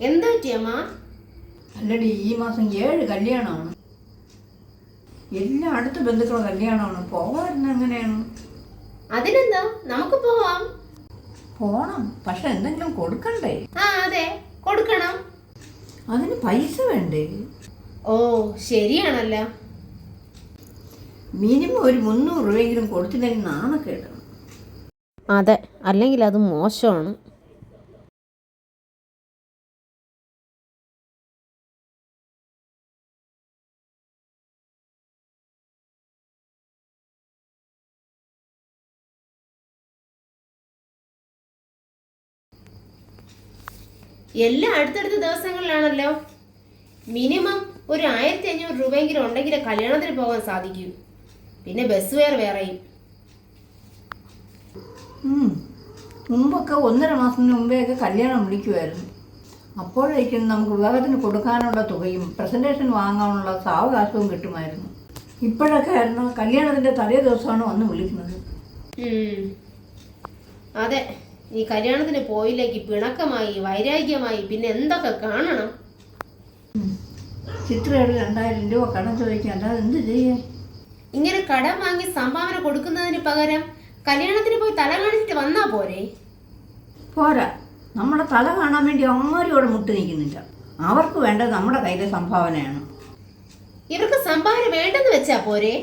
എന്താ പറ്റിയമ്മ? അല്ലടി, ഈ മാസം 7 കല്യാണമാണ്. എല്ലാ അടുത്ത ബന്ധുക്കളുടെ കല്യാണമാണ്. പോകാതിരുന്ന എങ്ങനെയാണ്? അതിനെന്താ, നമുക്ക് പോവാം. പോണം, പക്ഷെ എന്തെങ്കിലും കൊടുക്കണ്ടേ? അതെ, കൊടുക്കണം. അതിന് പൈസ വേണ്ടേ? ഓ, ശരിയാണല്ലോ. മിനിമം ഒരു 300 രൂപയെങ്കിലും കൊടുത്തില്ലെങ്കിൽ നാണക്കേട്. അതെ, അല്ലെങ്കിൽ അത് മോശമാണ്. എല്ലാം അടുത്തടുത്ത ദിവസങ്ങളിലാണല്ലോ. മിനിമം ഒരു 1500 രൂപയെങ്കിലും ഉണ്ടെങ്കിലേ കല്യാണത്തിന് പോകാൻ സാധിക്കൂ. പിന്നെ ബസ് വേറെയും. മുമ്പൊക്കെ 1.5 മാസത്തിന് മുമ്പേയൊക്കെ കല്യാണം വിളിക്കുമായിരുന്നു. അപ്പോഴേക്കും നമുക്ക് വിവാഹത്തിന് കൊടുക്കാനുള്ള തുകയും പ്രസൻറ്റേഷൻ വാങ്ങാനുള്ള സാവകാശവും കിട്ടുമായിരുന്നു. ഇപ്പോഴൊക്കെ ആയിരുന്നു കല്യാണത്തിൻ്റെ തലേ ദിവസമാണ് വന്ന് വിളിക്കുന്നത്. അതെ, ഈ കല്യാണത്തിന് പോയില്ലെങ്കിൽ പിണക്കമായി, വൈരാഗ്യമായി, പിന്നെ എന്തൊക്കെ കാണണം. ചിത്രയുടെ 2000 രൂപ കടം ചോദിക്കാൻ, അല്ലാതെ എന്ത് ചെയ്യേ? ഇങ്ങനെ കടം വാങ്ങി സംഭാവന കൊടുക്കുന്നതിന് പകരം കല്യാണത്തിന് പോയി തല കാണിച്ചിട്ട് വന്നാ പോരെ? പോരാ, നമ്മുടെ തല കാണാൻ വേണ്ടി ആരും ഇവിടെ മുട്ടി നിൽക്കുന്നില്ല. അവർക്ക് വേണ്ടത് നമ്മുടെ കയ്യിലെ സംഭാവനയാണ്. ഇവർക്ക് സംഭാവന വേണ്ടെന്ന് വെച്ചാ പോരെ?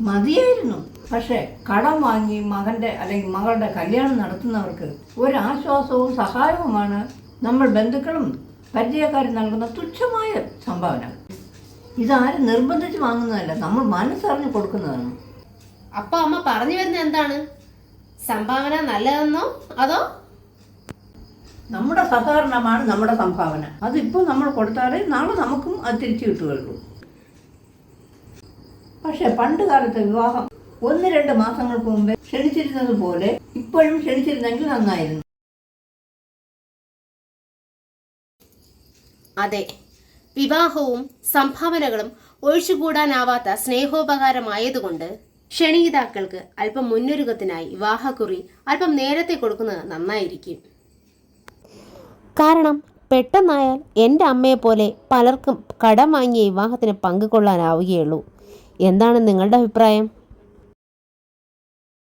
മതിയായിരുന്നു. പക്ഷേ കടം വാങ്ങി മകൻ്റെ അല്ലെങ്കിൽ മകളുടെ കല്യാണം നടത്തുന്നവർക്ക് ഒരാശ്വാസവും സഹായവുമാണ് നമ്മൾ ബന്ധുക്കളും പരിചയക്കാരും നൽകുന്ന തുച്ഛമായ സംഭാവന. ഇതാരും നിർബന്ധിച്ച് വാങ്ങുന്നതല്ല, നമ്മൾ മനസ്സറിഞ്ഞ് കൊടുക്കുന്നതാണ്. അപ്പൊ അമ്മ പറഞ്ഞു വരുന്നത് എന്താണ്? സംഭാവന നല്ലതെന്നോ അതോ? നമ്മുടെ സഹകരണമാണ് നമ്മുടെ സംഭാവന. അതിപ്പോൾ നമ്മൾ കൊടുത്താലേ നാളെ നമുക്കും അത് തിരിച്ചു കിട്ടുകയുള്ളൂ. പക്ഷെ പണ്ട് കാലത്തെ വിവാഹം 1-2 മാസങ്ങൾക്ക് മുമ്പേ ക്ഷണിച്ചിരുന്നത് പോലെ ഇപ്പോഴും ക്ഷണിച്ചിരുന്നെങ്കിൽ നന്നായിരുന്നു. അതെ, വിവാഹവും സംഭാവനകളും ഒഴിച്ചുകൂടാനാവാത്ത സ്നേഹോപകാരമായതുകൊണ്ട് ക്ഷണിതാക്കൾക്ക് അല്പം മുന്നൊരുക്കത്തിനായി വിവാഹക്കുറി അല്പം നേരത്തെ കൊടുക്കുന്നത് നന്നായിരിക്കും. കാരണം പെട്ടെന്നായാൽ എൻ്റെ അമ്മയെപ്പോലെ പലർക്കും കടം വാങ്ങിയ വിവാഹത്തിന് പങ്കുകൊള്ളാനാവുകയുള്ളൂ. എന്താണ് നിങ്ങളുടെ അഭിപ്രായം?